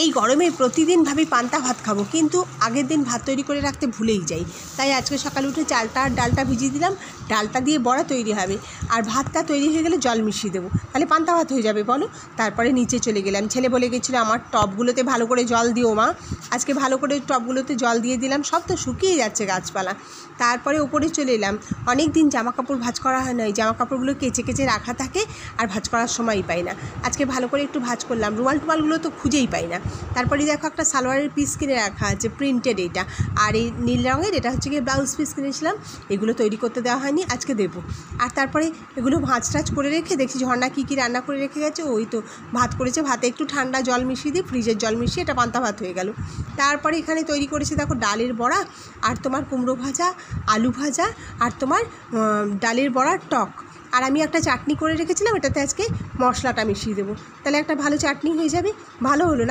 এই গরমে প্রতিদিন ভাবি পান্তা ভাত খাবো, কিন্তু আগের দিন ভাত তৈরি করে রাখতে ভুলেই যাই। তাই আজকে সকালে উঠে চালটা আর ডালটা ভিজিয়ে দিলাম। ডালটা দিয়ে বড়া তৈরি হবে, আর ভাতটা তৈরি হয়ে গেলে জল মিশিয়ে দেবো, তাহলে পান্তা ভাত হয়ে যাবে বলো। তারপরে নিচে চলে গেলাম। ছেলে বলে গেছিলো আমার টবগুলোতে ভালো করে জল দিও মা। আজকে ভালো করে টবগুলোতে জল দিয়ে দিলাম, সব তো শুকিয়ে যাচ্ছে গাছপালা। তারপরে ওপরে চলে এলাম। অনেক দিন জামা কাপড় ভাঁজ করা হয় না, এই জামা কাপড়গুলো কেচে কেচে রাখা থাকে, আর ভাঁজ করার সময়ই পাই না। আজকে ভালো করে একটু ভাঁজ করলাম। রুমাল টুমালগুলো তো খুঁজেই পাই না। তারপরে দেখো একটা সালোয়ারের পিস কিনে রাখা আছে, প্রিন্টেড এটা, আর এই নীল রঙের এটা হচ্ছে গিয়ে ব্লাউজ পিস কিনেছিলাম। এগুলো তৈরি করতে দেওয়া হয়নি, আজকে দেবো। আর তারপরে এগুলো ভাঁজ টাজ করে রেখে দেখছি ঝর্ণা কী রান্না করে রেখে গেছে। ওই তো ভাত করেছে, ভাতে একটু ঠান্ডা জল মিশিয়ে দিই, ফ্রিজের জল মিশিয়ে এটা পান্তা ভাত হয়ে গেল। তারপরে এখানে তৈরি করেছে দেখো ডালের বড়া, আর তোমার কুমড়ো ভাজা, আলু ভাজা, আর তোমার ডালের বড়ার টক। আর আমি একটা চাটনি করে রেখেছিলাম, এটাতে আজকে মশলাটা মিশিয়ে দেবো, তাহলে একটা ভালো চাটনি হয়ে যাবে। ভালো হলো না?